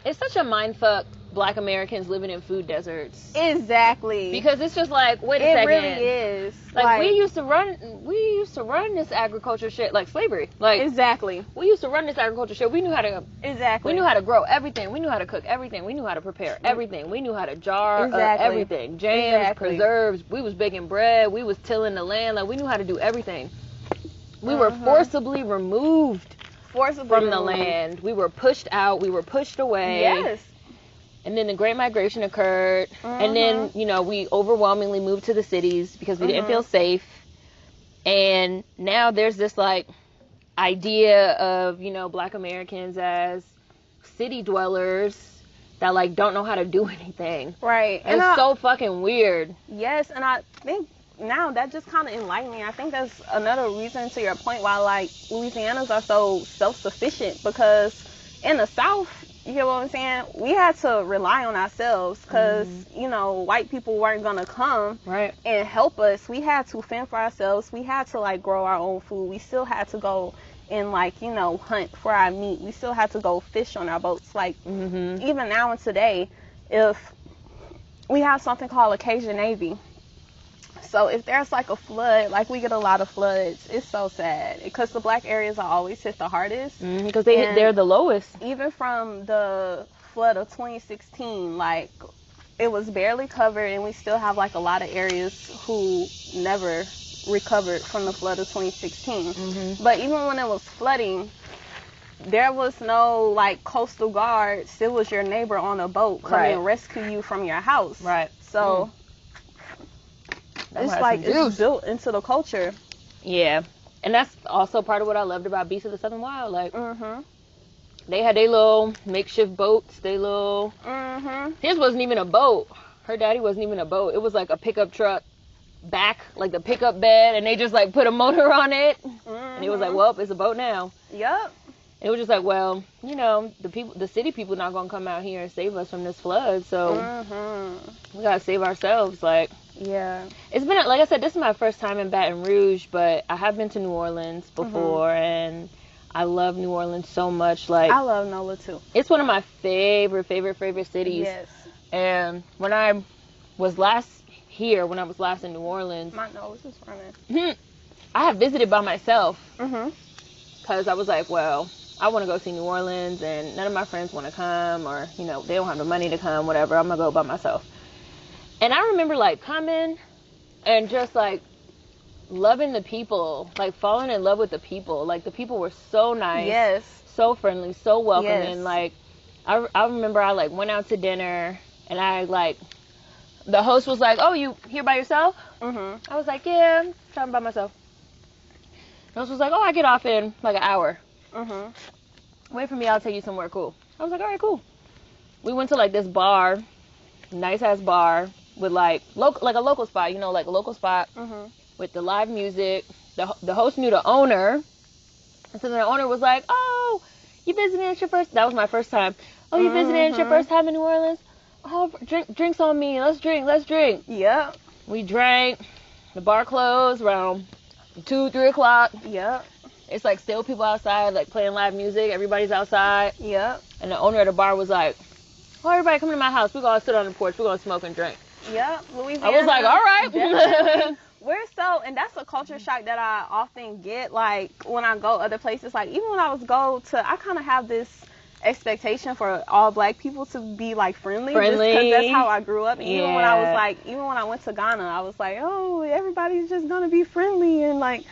it's such a mind fuck. Black Americans living in food deserts. Exactly. Because it's just like, wait a second. It really is. Like we used to run this agriculture shit like slavery. Like exactly. We used to run this agriculture shit. We knew how to We knew how to grow everything. We knew how to cook everything. We knew how to prepare everything. We knew how to jar everything. Jams, preserves. We was baking bread. We was tilling the land. Like we knew how to do everything. We were forcibly removed from the land. We were pushed out. We were pushed away. Yes. And then the Great Migration occurred. And then, you know, we overwhelmingly moved to the cities because we didn't feel safe. And now there's this, like, idea of, you know, black Americans as city dwellers that, like, don't know how to do anything. Right. And it's so fucking weird. Yes, and I think now that just kind of enlightened me. I think that's another reason to your point why, like, Louisianans are so self-sufficient, because in the South, you hear what I'm saying? We had to rely on ourselves because, you know, white people weren't going to come and help us. We had to fend for ourselves. We had to, like, grow our own food. We still had to go and, like, you know, hunt for our meat. We still had to go fish on our boats. Like, even now and today, if we have something called a Cajun Navy. So if there's like a flood, like we get a lot of floods, it's so sad because the black areas are always hit the hardest. Because they're the lowest. Even from the flood of 2016, like it was barely covered, and we still have like a lot of areas who never recovered from the flood of 2016. But even when it was flooding, there was no like coastal guards. It was your neighbor on a boat coming and rescue you from your house. Right. So it's like it's built into the culture. Yeah. And that's also part of what I loved about Beasts of the Southern Wild. Like, they had their little makeshift boats. They little. His wasn't even a boat. Her daddy wasn't even a boat. It was like a pickup truck back, like the pickup bed, and they just like put a motor on it. And it was like, well, it's a boat now. Yep. It was just like, well, you know, the city people not gonna come out here and save us from this flood, so we gotta save ourselves. Like, yeah, it's been, like I said, this is my first time in Baton Rouge, but I have been to New Orleans before, and I love New Orleans so much. Like, I love NOLA too. It's one of my favorite cities. Yes. And when I was last here, when I was last in New Orleans, my nose is running. I have visited by myself because I was like, well, I want to go see New Orleans, and none of my friends want to come, or, you know, they don't have the money to come, whatever. I'm going to go by myself. And I remember, like, coming and just, like, loving the people, like, falling in love with the people. Like, the people were so nice. Yes. So friendly, so welcoming. Yes. Like, I remember I, like, went out to dinner, and I, like, the host was like, oh, you here by yourself? I was like, yeah, I'm traveling by myself. The host was like, oh, I get off in, like, an hour. Wait for me, I'll take you somewhere cool. I was like, all right, cool. We went to like this bar, nice ass bar with like a local spot, you know, like a local spot with the live music. The host knew the owner, and so the owner was like, oh, you visiting? It's your first? That was my first time. Oh, you visiting? It's your first time in New Orleans? Oh, drinks on me. Let's drink. Yep. We drank. The bar closed around 2-3 o'clock. Yep. It's like still people outside, like playing live music. Everybody's outside. Yep. And the owner of the bar was like, oh, everybody come to my house. We're going to sit on the porch. We're going to smoke and drink. Yep. Louisiana. I was like, all right. We're so, and that's a culture shock that I often get, like, when I go other places. Like, even when I I kind of have this expectation for all black people to be, like, friendly. Just because that's how I grew up. And even when I was, like, even when I went to Ghana, I was like, oh, everybody's just going to be friendly and, like,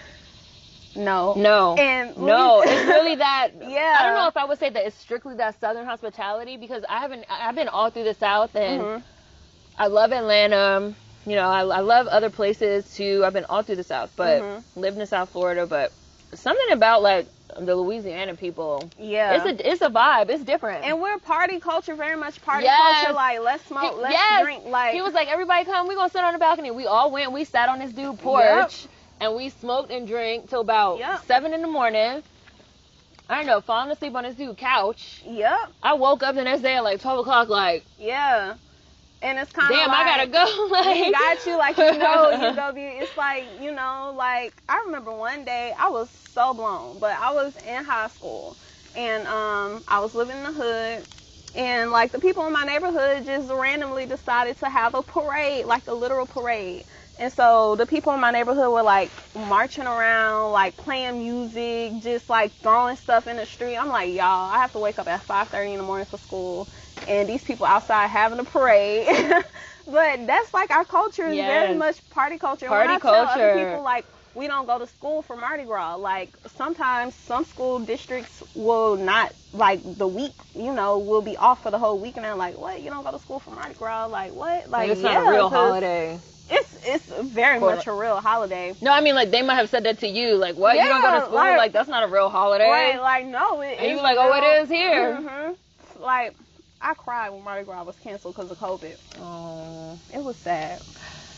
No. And it's really that. Yeah. I don't know if I would say that it's strictly that Southern hospitality, because I've been all through the South, and I love Atlanta. You know, I love other places too. I've been all through the South, but lived in South Florida. But something about like the Louisiana people. Yeah. It's a vibe. It's different. And we're party culture, very much party culture. Like, let's smoke, let's drink. Like, he was like, everybody come, we're gonna sit on the balcony. We all went. We sat on this dude's porch. Yep. And we smoked and drank till about 7 in the morning. I don't know, falling asleep on this dude's couch. Yep. I woke up the next day at like 12 o'clock, like, yeah. And it's kind of damn, like, I gotta go. Like, he got you, like, you know, you go be, it's like, you know, like, I remember one day, I was so blown, but I was in high school, and I was living in the hood, and, like, the people in my neighborhood just randomly decided to have a parade, like a literal parade. And so the people in my neighborhood were, like, marching around, like, playing music, just, like, throwing stuff in the street. I'm like, y'all, I have to wake up at 5:30 in the morning for school, and these people outside having a parade. But that's, like, our culture is very much party culture. Party and when I culture. tell other people, like, we don't go to school for Mardi Gras. Like, sometimes some school districts will not, like, the week, you know, will be off for the whole week, and they're like, what, you don't go to school for Mardi Gras? Like, what? Like, it's not a real holiday. It's very much a real holiday. No, I mean, like, they might have said that to you. Like, what? You don't go to school? Like, that's not a real holiday. Right, like, no. And you were like, oh, it is here. Like, I cried when Mardi Gras was canceled because of COVID. Oh. It was sad.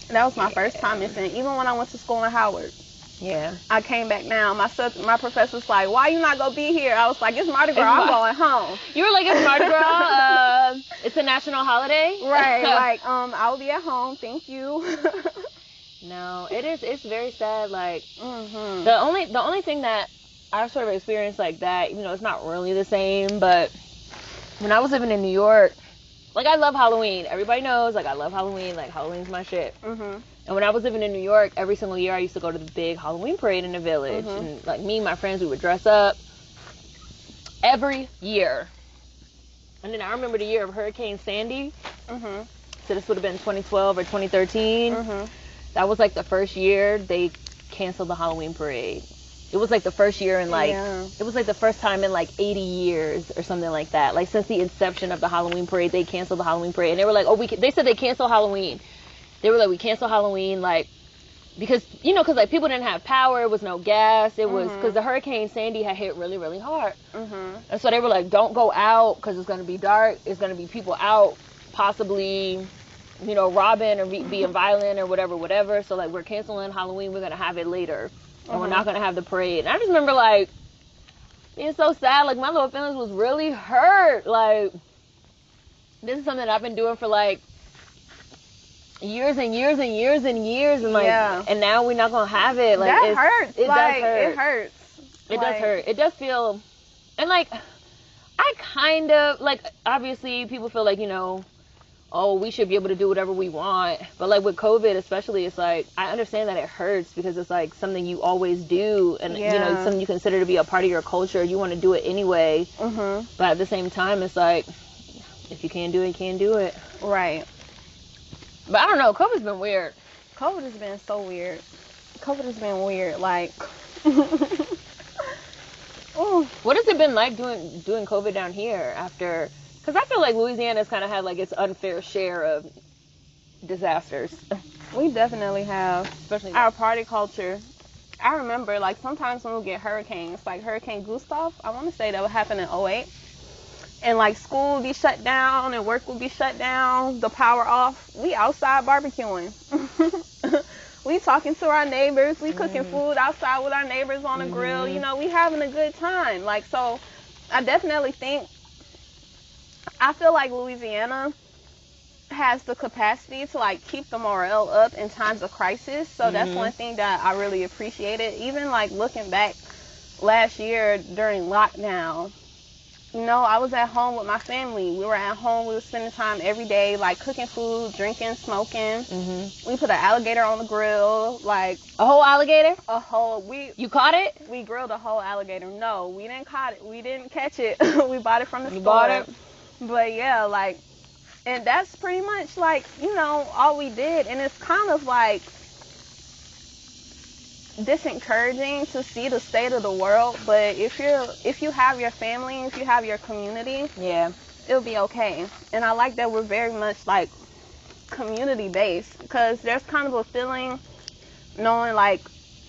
And that was my first time missing. Even when I went to school in Howard. Yeah. I came back now. My professor's like, why you not gonna be here? I was like, it's Mardi Gras. I'm going home. You were like, it's Mardi Gras. It's a national holiday. Right. Like, I'll be at home. Thank you. No, it's very sad. Like, the only thing that I've sort of experienced like that, even though it's not really the same, but when I was living in New York, like, I love Halloween. Everybody knows, like, I love Halloween. Like, Halloween's my shit. And when I was living in New York, every single year I used to go to the big Halloween parade in the village. And, like, me and my friends, we would dress up every year. And then I remember the year of Hurricane Sandy. So this would have been 2012 or 2013. That was, like, the first year they canceled the Halloween parade. It was like the first year in like, it was like the first time in like 80 years or something like that. Like since the inception of the Halloween parade, they canceled the Halloween parade. And they were like, oh, they said they canceled Halloween. They were like, we cancel Halloween, like, because, you know, because like people didn't have power, it was no gas, it was, because the Hurricane Sandy had hit really, really hard. And so they were like, don't go out because it's going to be dark, it's going to be people out, possibly, you know, robbing or being violent or whatever. So like, we're canceling Halloween, we're going to have it later. And we're not going to have the parade. And I just remember, like, being so sad. Like, my little feelings was really hurt. Like, this is something that I've been doing for, like, years and years and years and years. And, like, and now we're not going to have it. Like, that hurts. It like, does hurt. It hurts. It does hurt. It does feel, and, like, I kind of, like, obviously people feel like, you know, oh, we should be able to do whatever we want. But, like, with COVID especially, it's like, I understand that it hurts because it's, like, something you always do. And, you know, something you consider to be a part of your culture. You want to do it anyway. But at the same time, it's like, if you can't do it, you can't do it. Right. But I don't know. COVID's been weird. COVID has been so weird. COVID has been weird. Like, what has it been like doing COVID down here after... Because I feel like Louisiana's kind of had, like, its unfair share of disasters. We definitely have. Especially our party culture. I remember, like, sometimes when we get hurricanes, like Hurricane Gustav, I want to say that would happen in 2008. And, like, school would be shut down and work would be shut down, the power off. We outside barbecuing. We talking to our neighbors. We cooking food outside with our neighbors on the grill. You know, we having a good time. Like, so I definitely think... I feel like Louisiana has the capacity to, like, keep the morale up in times of crisis. So that's one thing that I really appreciated. Even, like, looking back last year during lockdown, you know, I was at home with my family. We were at home. We were spending time every day, like, cooking food, drinking, smoking. We put an alligator on the grill, like... A whole alligator? A whole... You caught it? We grilled a whole alligator. No, we didn't catch it. We didn't catch it. We bought it from the store. You bought it? But yeah, like, and that's pretty much, like, you know, all we did. And it's kind of, like, disencouraging to see the state of the world. But if you have your family, if you have your community, it'll be okay. And I like that we're very much, like, community based, because there's kind of a feeling knowing, like,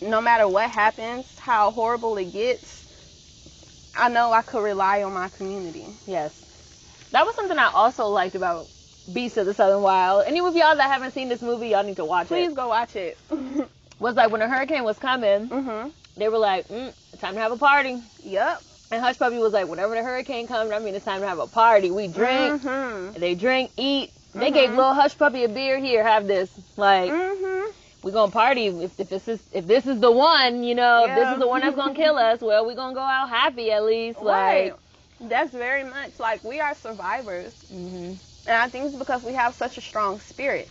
no matter what happens, how horrible it gets, I know I could rely on my community. Yes. That was something I also liked about Beasts of the Southern Wild. Any of y'all that haven't seen this movie, y'all need to watch Please go watch it. Was like when a hurricane was coming, they were like, it's time to have a party. Yep. And Hush Puppy was like, whenever the hurricane comes, I mean, it's time to have a party. We drink. They drink, eat. They gave little Hush Puppy a beer. Here, have this. Like, we're going to party. If this is the one, you know, if this is the one that's going to kill us, well, we're going to go out happy at least. Right. Like, that's very much, like, we are survivors. And I think it's because we have such a strong spirit.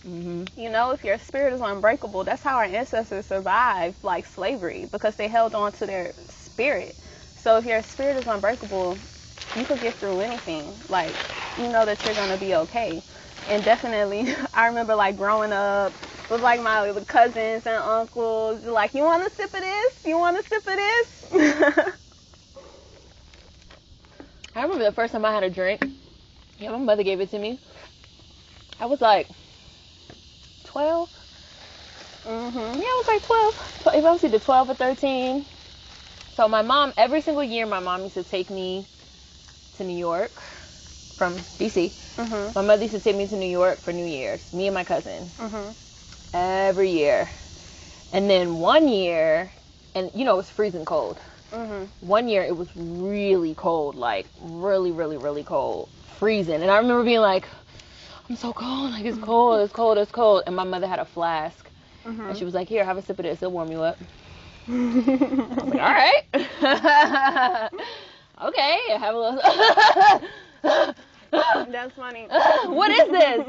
You know, if your spirit is unbreakable, that's how our ancestors survived, like, slavery, because they held on to their spirit. So if your spirit is unbreakable, you could get through anything. Like, you know that you're going to be okay. And definitely, I remember, like, growing up with, like, my cousins and uncles, like, you want a sip of this? You want a sip of this? I remember the first time I had a drink. Yeah, my mother gave it to me. I was like 12. Yeah, I was like 12. It was either 12 or 13. So my mom, every single year, my mom used to take me to New York from D.C. My mother used to take me to New York for New Year's, me and my cousin. Every year. And then one year, and you know, it was freezing cold. One year it was really cold, like really, really, really cold, freezing. And I remember being like, I'm so cold, like it's cold, it's cold, it's cold. And my mother had a flask, and she was like, here, have a sip of this, it'll warm you up. I was like, all right. Okay, have a little. That's funny. What is this?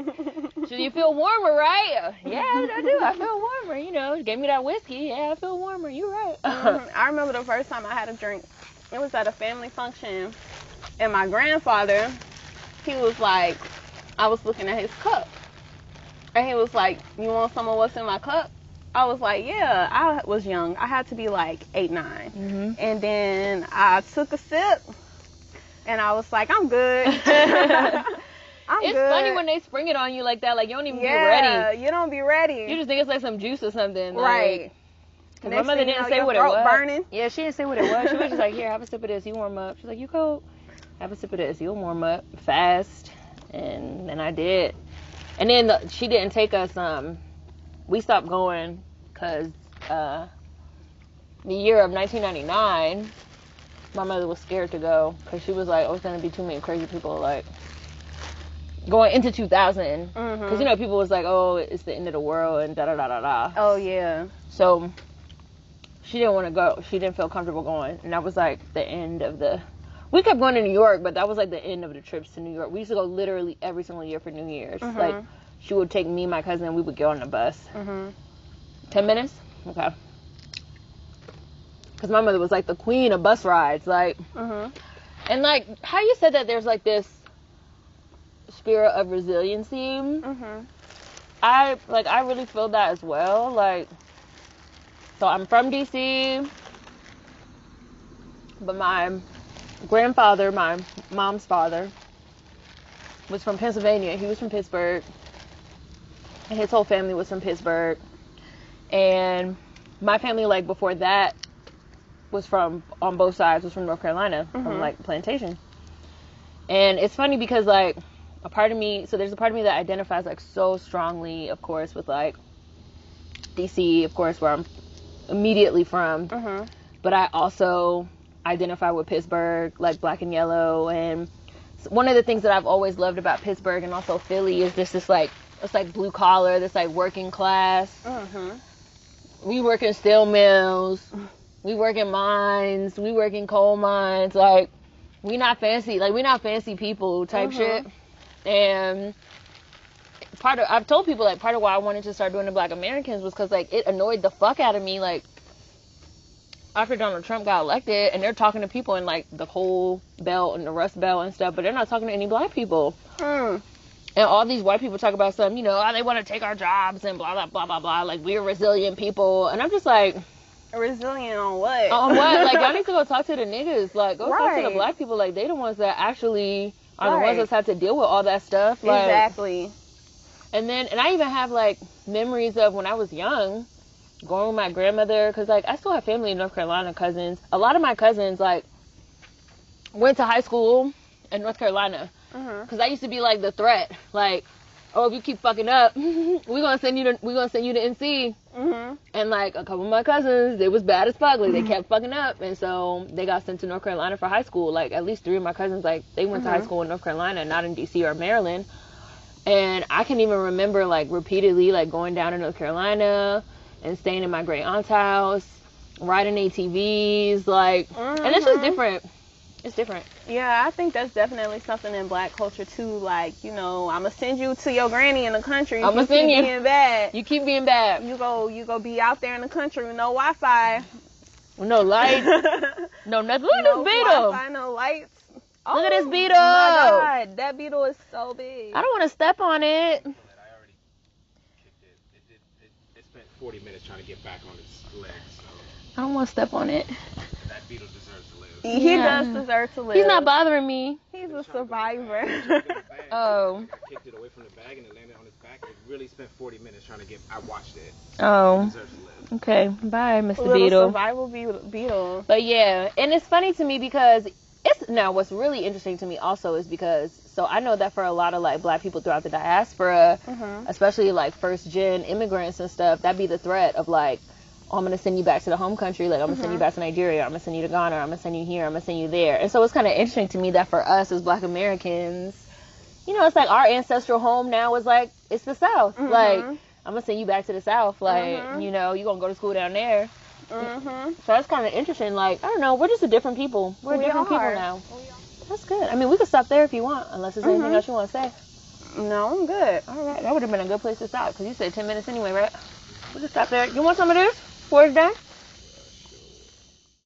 Should you feel warmer, right? Yeah, I do. I feel warmer. You know, gave me that whiskey. Yeah, I feel warmer. You're right. I remember the first time I had a drink. It was at a family function, and my grandfather, he was like, I was looking at his cup, and he was like, you want some of what's in my cup? I was like, yeah, I was young. I had to be like 8, 9. Mm-hmm. And then I took a sip, and I was like, I'm good. I'm it's good. funny when they spring it on you like that. Like, you don't even be Yeah, ready. you don't be ready. You just think it's like some juice or something. Right. Because my mother didn't say what it was. Burning. Yeah, she didn't say what it was. She was just like, here, have a sip of this. You warm up. She's like, you cold? Have a sip of this. You'll warm up fast. And then I did. And then she didn't take us. We stopped going because the year of 1999, my mother was scared to go because she was like, oh, it's going to be too many crazy people, like, going into 2000. Because, you know, people was like, oh, it's the end of the world and da-da-da-da-da. Oh, yeah. So she didn't want to go. She didn't feel comfortable going. And that was like the end of the... We kept going to New York, but that was like the end of the trips to New York. We used to go literally every single year for New Year's. Like, she would take me, my cousin, and we would go on the bus. 10 minutes? Okay. Because my mother was like the queen of bus rides. Like, and like, how you said that there's like this spirit of resiliency. I really feel that as well. Like, so I'm from DC, but my grandfather, my mom's father, was from Pennsylvania. He was from Pittsburgh, and his whole family was from Pittsburgh. And my family, like, before that was from, on both sides, was from North Carolina, from like plantation. And it's funny because, like, a part of me, so there's a part of me that identifies like so strongly, of course, with like DC, of course, where I'm immediately from, but I also identify with Pittsburgh, like black and yellow. And one of the things that I've always loved about Pittsburgh and also Philly is this like, it's like blue collar, this like working class. We work in steel mills, we work in mines, we work in coal mines. Like, we not fancy people type shit. And I've told people, like, part of why I wanted to start doing the Black Americans was because, like, it annoyed the fuck out of me, like, after Donald Trump got elected, and they're talking to people in, like, the coal belt and the rust belt and stuff, but they're not talking to any black people. And all these white people talk about some, you know, they want to take our jobs and blah, blah, blah, blah, blah, like, we're resilient people. And I'm just like... Resilient on what? On what? Like, y'all need to go talk to the niggas. Like, go talk to the black people. Like, they the ones that actually... are the ones that have to deal with all that stuff. Like, exactly. And I even have, like, memories of when I was young, going with my grandmother, because, like, I still have family in North Carolina, cousins. A lot of my cousins, like, went to high school in North Carolina, because I used to be, like, the threat. Like, oh, if you keep fucking up, we're gonna send you to NC. And, like, a couple of my cousins, they was bad as fuck. Like, they kept fucking up. And so they got sent to North Carolina for high school. Like, at least 3 of my cousins, like, they went to high school in North Carolina, not in DC or Maryland. And I can even remember, like, repeatedly, like, going down to North Carolina and staying in my great aunt's house, riding ATVs, like, and it's just different. It's different. Yeah, I think that's definitely something in black culture too. Like, you know, I'm gonna send you to your granny in the country. I'm gonna send you. Being bad. You keep being bad. You go be out there in the country with no Wi-Fi, no lights, no nothing. Look at this beetle. Wi-Fi, no lights. Look at this beetle. Oh my God, that beetle is so big. I don't want to step on it. I already kicked it. It spent 40 minutes trying to get back on its legs. So I don't want to step on it. that beetle deserves to live. He does deserve to live. He's not bothering me. He's a survivor. Oh. I kicked it away from the bag and it landed on its back. It really spent 40 minutes trying to get. I watched it. Oh. It deserves to live. Okay. Bye, Mr. Little Beetle. survival beetle. But yeah, and it's funny to me because now what's really interesting to me also is because, so I know that for a lot of like black people throughout the diaspora, especially like first gen immigrants and stuff, that'd be the threat of like, oh, I'm going to send you back to the home country. Like, I'm going to send you back to Nigeria. I'm going to send you to Ghana. I'm going to send you here. I'm going to send you there. And so it's kind of interesting to me that for us as black Americans, you know, it's like our ancestral home now is like, it's the South. Like, I'm going to send you back to the South. Like, you know, you're going to go to school down there. So that's kind of interesting. Like, I don't know. We're just a different people. We're different people now. That's good. I mean, we could stop there if you want, unless there's anything else you want to say. No, I'm good. All right. That would have been a good place to stop because you said 10 minutes anyway, right? We can stop there. You want some of this before it's done?